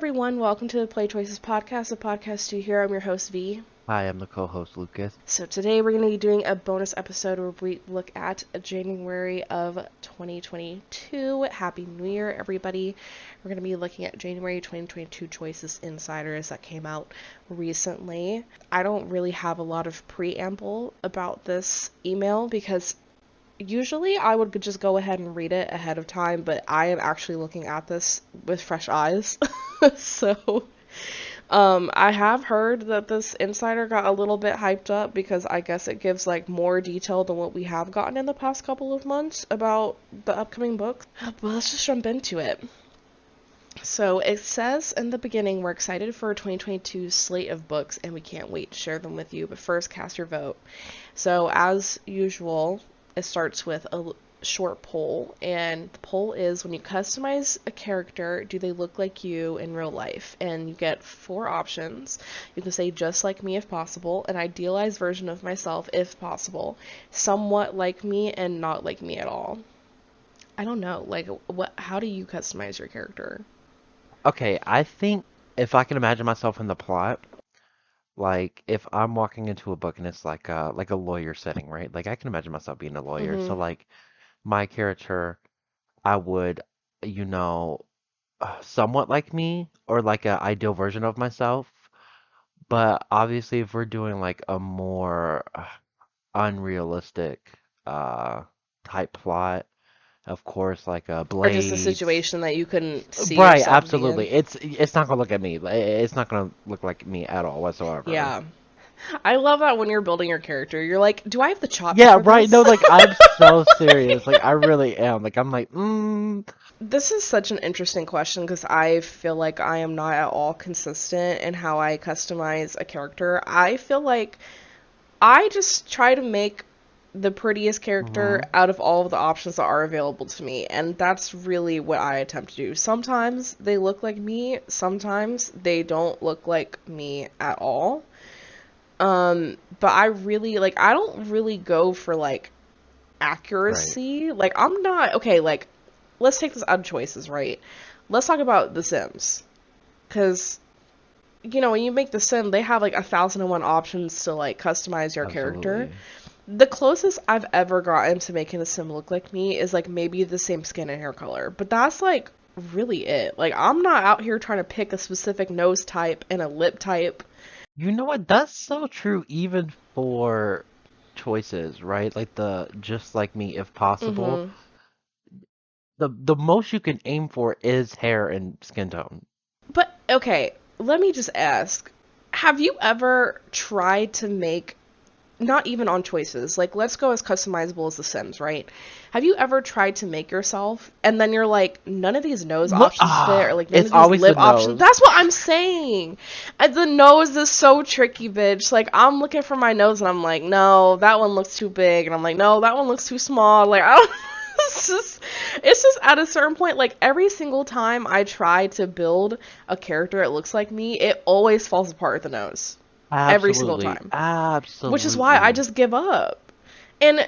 everyone. Welcome to the Play Choices podcast, a podcast you hear. I'm your host, V. Hi, I'm the co-host, Lucas. So today we're going to be doing a bonus episode where we look at January of 2022. Happy New Year, everybody. We're going to be looking at January 2022 Choices Insiders that came out recently. I don't really have a lot of preamble about this email because usually I would just go ahead and read it ahead of time, but I am actually looking at this with fresh eyes. So, I have heard that this insider got a little bit hyped up because I guess it gives like more detail than what we have gotten in the past couple of months about the upcoming book. But let's just jump into it. So it says in the beginning, we're excited for 2022 slate of books and we can't wait to share them with you, but first cast your vote. So as usual, it starts with a short poll, and the poll is, when you customize a character, do they look like you in real life? And you get 4 options. You can say just like me if possible, an idealized version of myself if possible, somewhat like me, and not like me at all. I don't know, like, how do you customize your character? Okay, I think if I can imagine myself in the plot, like if I'm walking into a book and it's like a lawyer setting, right? Like I can imagine myself being a lawyer. So like my character, I would, you know, somewhat like me or like an ideal version of myself. But obviously, if we're doing like a more unrealistic uh type plot, of course, like Or just a Blades. situation that you couldn't see Right, yourself being in? absolutely. It's not gonna look at me. It's not gonna look like me at all whatsoever. Yeah. I love that when you're building your character, you're like, do I have the chops Yeah, for right. No, this? like I'm so serious. Like I really am. Like I'm like, This is such an interesting question because I feel like I am not at all consistent in how I customize a character. I feel like I just try to make the prettiest character hmm out of all of the options that are available to me, and that's really what I attempt to do. Sometimes they look like me, sometimes they don't look like me at all. But I really like I don't really go for like right. accuracy. Like I'm not okay, like let's take this out of choices, right? Let's talk about The Sims. Because, when you make The Sim, they have like 1,001 options to like customize your character. Absolutely. The closest I've ever gotten to making a sim look like me is like maybe the same skin and hair color. But that's like really it. Like I'm not out here trying to pick a specific nose type and a lip type. You know what? That's so true even for choices, right? Like the just like me if possible. Mm-hmm. The most you can aim for is hair and skin tone. But okay, let me just ask. Have you ever tried to make, not even on choices, like let's go as customizable as The Sims, right? Have you ever tried to make yourself and then you're like, none of these nose Look, options fit, or like none it's of these always the lip options? nose. That's what I'm saying. And the nose is so tricky, bitch. Like I'm looking for my nose and I'm like, no, that one looks too big, and I'm like, no, that one looks too small. Like I don't. It's just at a certain point, like every single time I try to build a character that looks like me, it always falls apart at the nose. Every single Absolutely. time. Which is why I Absolutely. just give up. And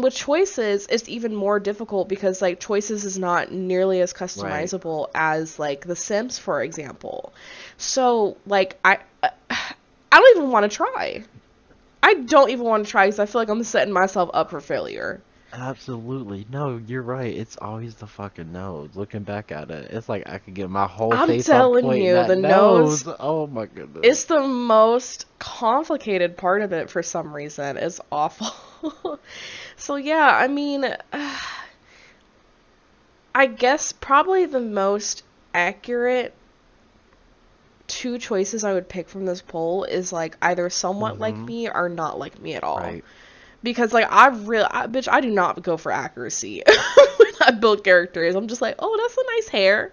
with choices, it's even more difficult because like choices is not nearly as Right. customizable as like The Sims, for example. So like I don't even want to try. I don't even want to try because I feel like I'm setting myself up for failure. Absolutely. No, you're right. It's always the fucking nose. Looking back at it, it's like I could get my whole I'm face on telling point in you, that the nose nose. Oh my goodness. is the most complicated part of it for some reason. It's awful. So yeah, I mean, I guess probably the most accurate 2 choices I would pick from this poll is like either somewhat like Mm-hmm. me or not like me at all. Right. Because like bitch, I do not go for accuracy when I build characters. I'm just like, oh, that's a nice hair.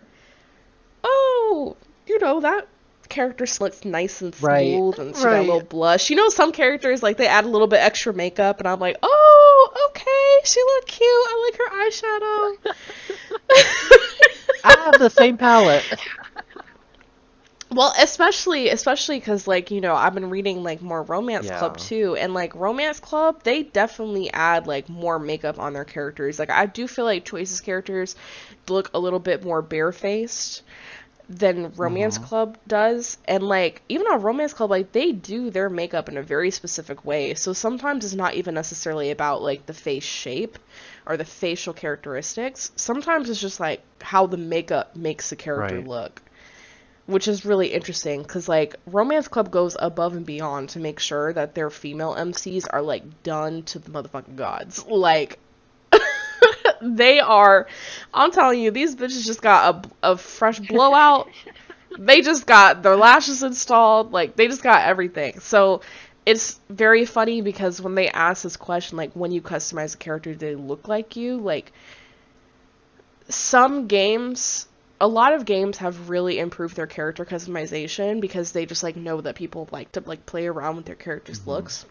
Oh, that character looks nice and Right. smooth and she got a little Right. blush. Some characters like they add a little bit extra makeup and I'm like, oh, okay, she look cute. I like her eyeshadow. I have the same palette. Well, especially because like I've been reading like more Romance Club Yeah. too, and like Romance Club they definitely add like more makeup on their characters. Like I do feel like Choices characters look a little bit more barefaced. than Romance Mm-hmm. Club does. And like even on Romance Club, like they do their makeup in a very specific way. So sometimes it's not even necessarily about like the face shape or the facial characteristics. Sometimes it's just like how the makeup makes the character Right. look, which is really interesting because like Romance Club goes above and beyond to make sure that their female MCs are like done to the motherfucking gods. Like they are, I'm telling you, these bitches just got a fresh blowout. They just got their lashes installed. Like, they just got everything. So, it's very funny because when they ask this question, like, when you customize a character, do they look like you? Like, some games, a lot of games have really improved their character customization because they just, like, know that people like to, like, play around with their characters' Mm-hmm. looks.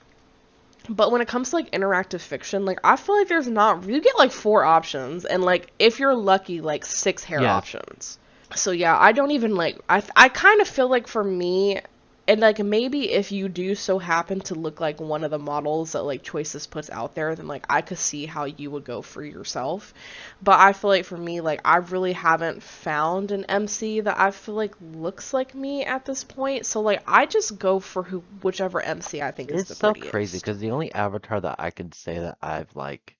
But when it comes to like interactive fiction, like I feel like there's not, you get like 4 options and like if you're lucky like 6 hair Yes. options. So yeah, I don't even like, I kind of feel like for me, and like maybe if you do so happen to look like one of the models that like Choices puts out there, then like I could see how you would go for yourself. But I feel like for me, like I really haven't found an MC that I feel like looks like me at this point. So like I just go for whichever MC I think is It's the so crazy prettiest. because the only avatar that I can say that I've like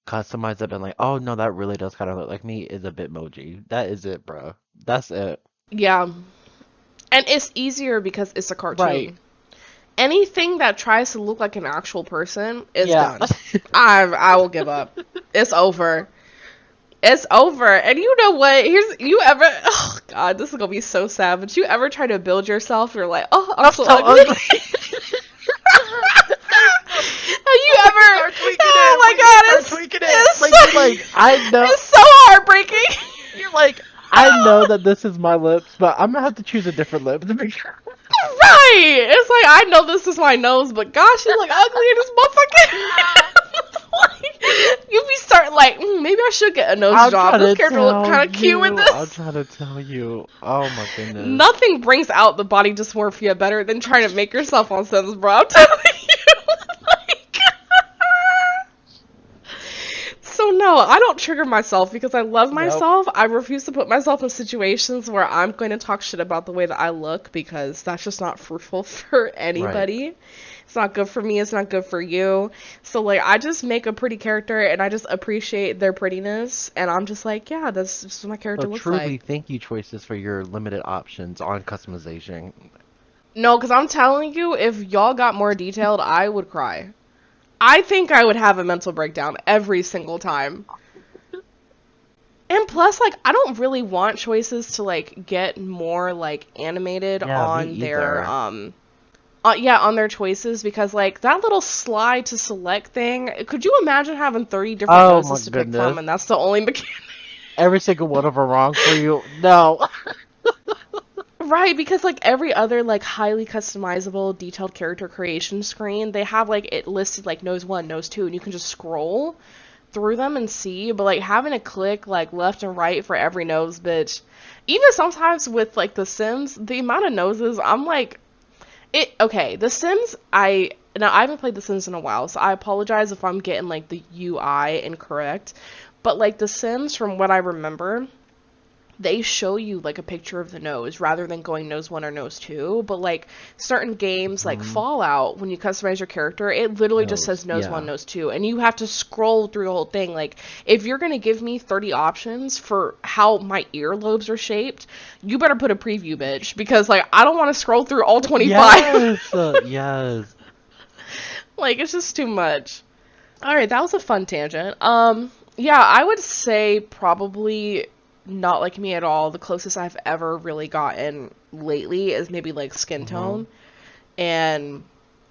customized it and like, oh no, that really does kind of look like me is a Bitmoji. That is it, bro. That's it. Yeah. And it's easier because it's a Right. cartoon. Anything that tries to look like an actual person is Yeah. done. I will give up. It's over. It's over. And you know what? You ever, oh god, this is gonna be so sad, but you ever try to build yourself, you're like, oh, I'm I'm so so ugly. ugly. Have you When you ever, start tweaking oh it, my when you god, start tweaking it, like you're like, I know, it's so heartbreaking. you're like, I know that this is my lips, but I'm gonna have to choose a different lip to make sure. Right! It's like, I know this is my nose, but gosh, you look ugly in this motherfucker. Like, you be starting like, maybe I should get a nose I'm job. trying This to character look tell kind of cute with you. I'm this. trying to tell you. Oh my goodness. Nothing brings out the body dysmorphia better than trying to make yourself on Sims, bro. I'm telling you. Like, so no, I don't trigger myself because I love Nope. myself. I refuse to put myself in situations where I'm going to talk shit about the way that I look because that's just not fruitful for Right. anybody. It's not good for me, it's not good for you. So like I just make a pretty character and I just appreciate their prettiness and I'm just like, yeah, that's just what my So character looks truly, like. thank you, Choices, for your limited options on customization. No, because I'm telling you, if y'all got more detailed, I would cry. I think I would have a mental breakdown every single time. And plus, like, I don't really want Choices to, like, get more, like, animated Yeah, me on their, either. yeah, on their choices, because, like, that little slide to select thing, could you imagine having 30 different Oh my noses to pick from, goodness. and that's the only mechanic? Every single one of them wrong for you. No. Right, because, like, every other, like, highly customizable, detailed character creation screen, they have, like, it listed, like, nose 1, nose 2, and you can just scroll through them and see, but like having to click like left and right for every nose, bitch. Even sometimes with like The Sims, the amount of noses, I'm like, it. Okay, The Sims, I haven't played The Sims in a while, so I apologize if I'm getting like the UI incorrect, but like The Sims, from what I remember, they show you like a picture of the nose rather than going nose 1 or nose 2. But like certain games like Hmm. Fallout, when you customize your character, it literally just Nose. says nose 1, Yeah. nose 2, and you have to scroll through the whole thing. Like if you're gonna give me 30 options for how my earlobes are shaped, you better put a preview, bitch, because like I don't want to scroll through all 25. Yes. Yes. Like it's just too much. All right, that was a fun tangent. Yeah, I would say probably not like me at all. The closest I've ever really gotten lately is maybe like skin Hmm. tone and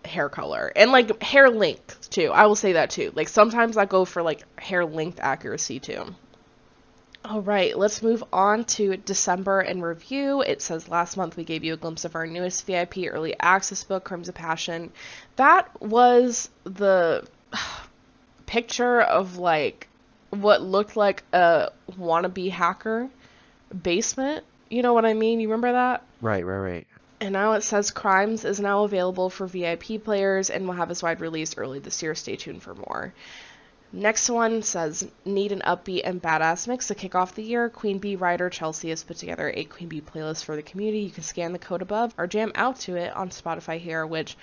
hair color and like hair length too. I will say that too. Like sometimes I go for like hair length accuracy too. All right, let's move on to December in review. It says last month we gave you a glimpse of our newest VIP early access book, Crimes of Passion. That was the picture of like what looked like a wannabe hacker basement. You know what I mean? You remember that? Right. Right. Right. And now it says Crimes is now available for VIP players and will have its wide release early this year. Stay tuned for more. Next one says, need an upbeat and badass mix to kick off the year. Queen Bee writer Chelsea has put together a Queen Bee playlist for the community. You can scan the code above or jam out to it on Spotify here, which,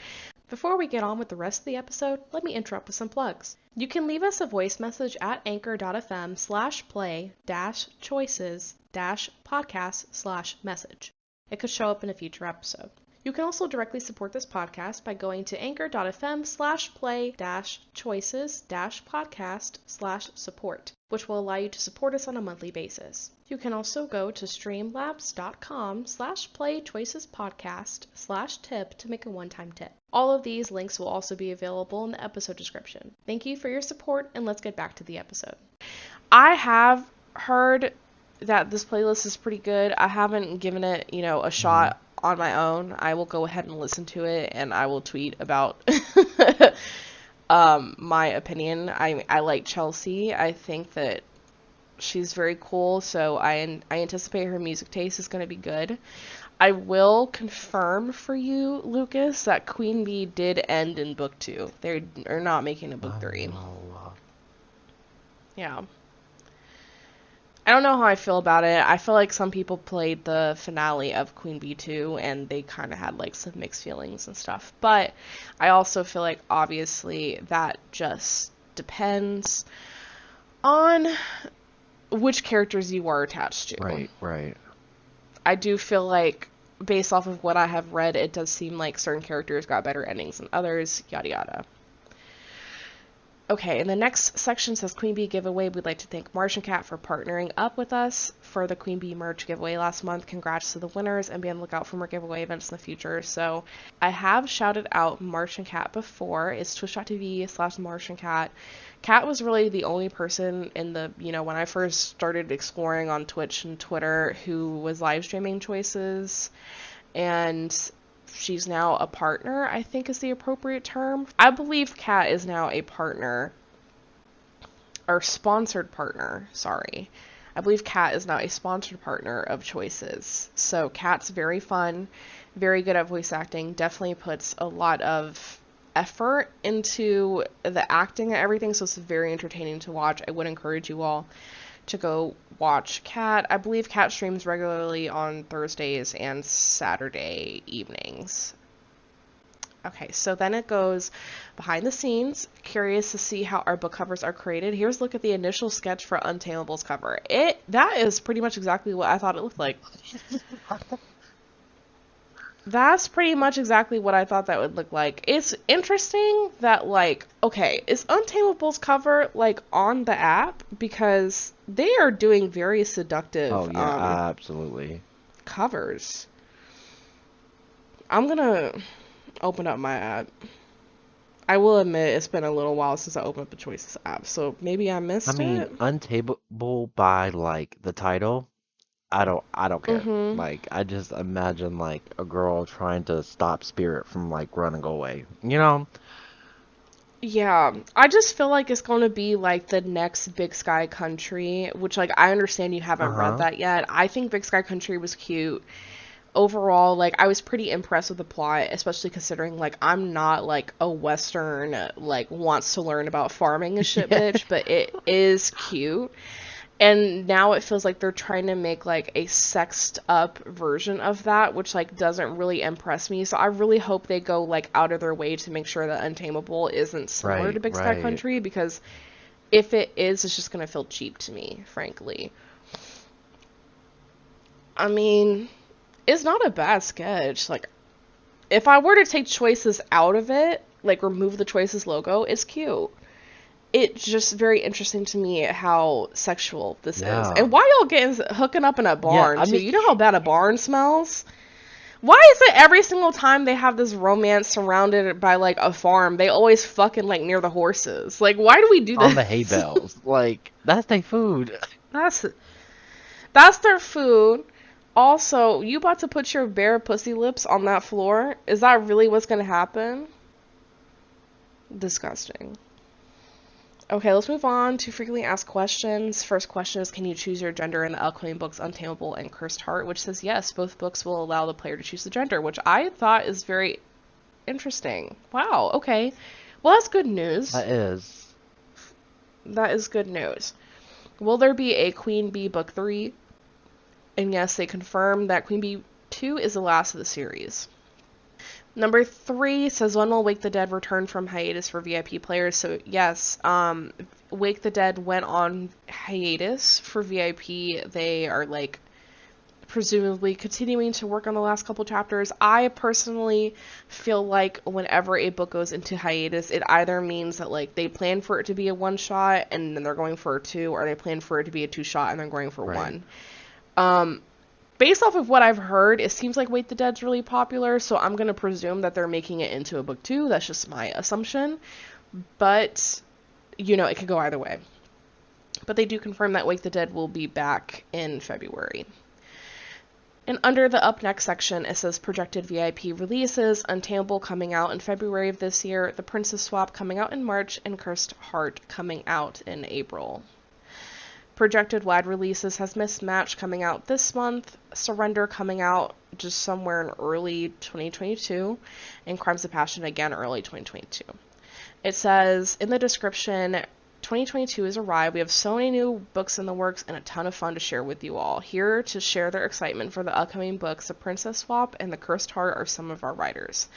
before we get on with the rest of the episode, let me interrupt with some plugs. You can leave us a voice message at anchor.fm/play-choices-podcast/message. It could show up in a future episode. You can also directly support this podcast by going to anchor.fm/play-choices-podcast/support, which will allow you to support us on a monthly basis. You can also go to streamlabs.com/playchoicespodcast/tip to make a one-time tip. All of these links will also be available in the episode description. Thank you for your support, and let's get back to the episode. I have heard that this playlist is pretty good. I haven't given it, a shot on my own. I will go ahead and listen to it, and I will tweet about my opinion. I like Chelsea. I think that she's very cool, so I anticipate her music taste is going to be good. I will confirm for you, Lucas, that Queen Bee did end in book 2. They are not making a book 3. Yeah. I don't know how I feel about it. I feel like some people played the finale of Queen Bee 2 and they kind of had like some mixed feelings and stuff. But I also feel like obviously that just depends on which characters you are attached to. Right. I do feel like based off of what I have read, it does seem like certain characters got better endings than others, yada yada. Okay, and the next section says Queen Bee giveaway. We'd like to thank Martian Cat for partnering up with us for the Queen Bee merch giveaway last month. Congrats to the winners, and be on the lookout for more giveaway events in the future. So I have shouted out Martian Cat before. It's twitch.tv/Martian Cat. Cat was really the only person in the, when I first started exploring on Twitch and Twitter who was live streaming choices, and she's now a partner, I think is the appropriate term. I believe Kat is now a partner, or sponsored partner, sorry. I believe Kat is now a sponsored partner of Choices. So Kat's very fun, very good at voice acting, definitely puts a lot of effort into the acting and everything, so it's very entertaining to watch. I would encourage you all to go watch Kat. I believe Kat streams regularly on Thursdays and Saturday evenings. Okay, so then it goes behind the scenes. Curious to see how our book covers are created. Here's a look at the initial sketch for Untamable's cover. That is pretty much exactly what I thought it looked like. That's pretty much exactly what I thought that would look like. It's interesting that, is Untamable's cover, on the app? Because they are doing very seductive, absolutely, covers. I'm gonna open up my app. I will admit it's been a little while since I opened up the Choices app, so maybe I missed it. Untamable by, the title, I don't care. Mm-hmm. I just imagine, a girl trying to stop Spirit from, running away, Yeah, I just feel like it's going to be, the next Big Sky Country, which, I understand you haven't read that yet. I think Big Sky Country was cute. Overall, I was pretty impressed with the plot, especially considering, I'm not, a Western, wants to learn about farming and shit bitch, but it is cute. And now it feels like they're trying to make, a sexed up version of that, which, doesn't really impress me. So I really hope they go, out of their way to make sure that Untamable isn't similar to Big Sky Country, because if it is, it's just going to feel cheap to me, frankly. I mean, it's not a bad sketch. If I were to take Choices out of it, remove the Choices logo, it's cute. It's just very interesting to me how sexual this is. And why y'all hooking up in a barn, too? You know how bad a barn smells? Why is it every single time they have this romance surrounded by, a farm, they always fucking, near the horses? Why do we do this? On the hay bales. That's their food. That's their food. Also, you about to put your bare pussy lips on that floor? Is that really what's gonna happen? Disgusting. Okay, let's move on to frequently asked questions. First question is, can you choose your gender in the upcoming books Untamable and Cursed Heart? Which says yes, both books will allow the player to choose the gender, which I thought is very interesting. Wow, okay. Well, that's good news. That is. That is good news. Will there be a Queen Bee Book 3? And yes, they confirmed that Queen Bee 2 is the last of the series. Number 3 says, when will Wake the Dead return from hiatus for VIP players? So yes, Wake the Dead went on hiatus for VIP. They are like presumably continuing to work on the last couple chapters. I personally feel like whenever a book goes into hiatus, it either means that like they plan for it to be a one shot and then they're going for a 2, or they plan for it to be a 2 shot and they're going for Right. 1. Based off of what I've heard, it seems like Wait the Dead's really popular, so I'm gonna presume that they're making it into a book 2. That's just my assumption. But, you know, it could go either way. But they do confirm that Wake the Dead will be back in February. And under the Up Next section, it says projected VIP releases, Untamable coming out in February of this year, The Princess Swap coming out in March, and Cursed Heart coming out in April. Projected wide releases has Mismatch coming out this month, Surrender coming out just somewhere in early 2022, and Crimes of Passion again early 2022. It says in the description, 2022 has arrived. We have so many new books in the works and a ton of fun to share with you all. Here to share their excitement for the upcoming books, The Princess Swap and The Cursed Heart are some of our writers.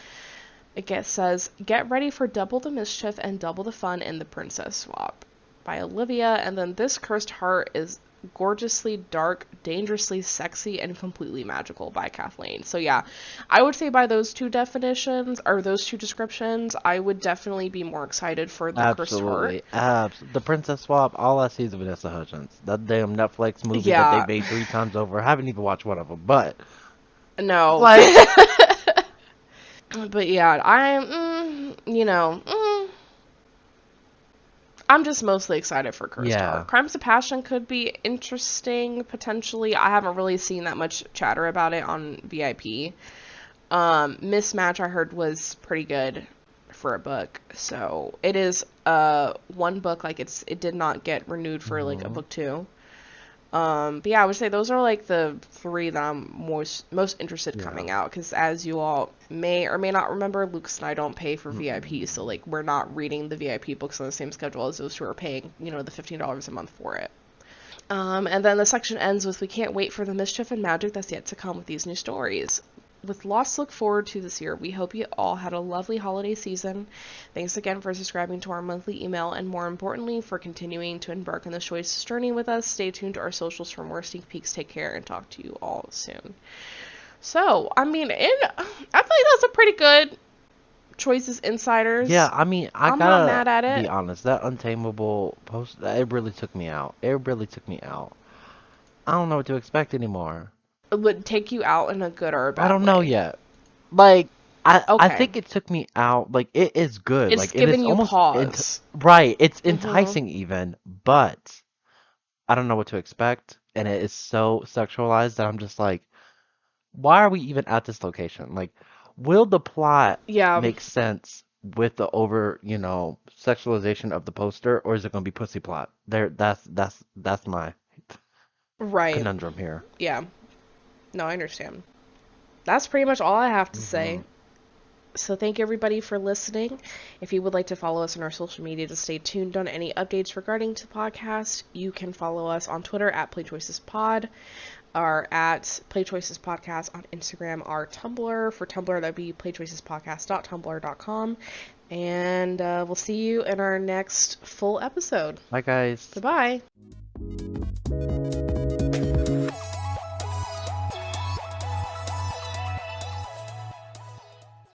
It says, get ready for double the mischief and double the fun in The Princess Swap by Olivia, and then This Cursed Heart is gorgeously dark, dangerously sexy, and completely magical by Kathleen. So yeah, I would say by those two definitions, or those two descriptions, I would definitely be more excited for The Cursed Heart. Absolutely. The Princess Swap, all I see is Vanessa Hudgens. That damn Netflix movie that Yeah. they made 3 times over. I haven't even watched one of them, but No. like, But yeah, I'm just mostly excited for Cursed Yeah. Heart. Crimes of Passion could be interesting, potentially. I haven't really seen that much chatter about it on VIP. Mismatch, I heard, was pretty good for a book. So it is one book, like it did not get renewed for like a book 2. But yeah, I would say those are like the 3 that I'm most interested coming out, because as you all may or may not remember, Lucas and I don't pay for VIP, so like we're not reading the VIP books on the same schedule as those who are paying, the $15 a month for it. And then the section ends with, we can't wait for the mischief and magic that's yet to come with these new stories. With lots to look forward to this year, we hope you all had a lovely holiday season. Thanks again for subscribing to our monthly email, and more importantly, for continuing to embark on this choices journey with us. Stay tuned to our socials for more sneak peeks. Take care, and talk to you all soon. So, I feel like that's a pretty good Choices Insiders. Yeah, I'm not gotta mad at it. be honest. That Untamable post, it really took me out. It really took me out. I don't know what to expect anymore. It would take you out in a good or a bad I don't know way. yet. Like, I Okay. think it took me out. Like, it is good. It's Like, giving it is you almost pause. right. It's Mhm. enticing even, but I don't know what to expect, and it is so sexualized that I'm just like, why are we even at this location? Like, will the plot Yeah. make sense with the over, sexualization of the poster, or is it gonna be pussy plot? That's my Right. conundrum here. Yeah. No, I understand. That's pretty much all I have to say. So thank everybody for listening. If you would like to follow us on our social media to stay tuned on any updates regarding to the podcast, you can follow us on Twitter at playchoicespodcast, or at playchoicespodcast on Instagram, our Tumblr. For Tumblr, that'd be playchoicespodcast.tumblr.com. And we'll see you in our next full episode. Bye, guys. Goodbye.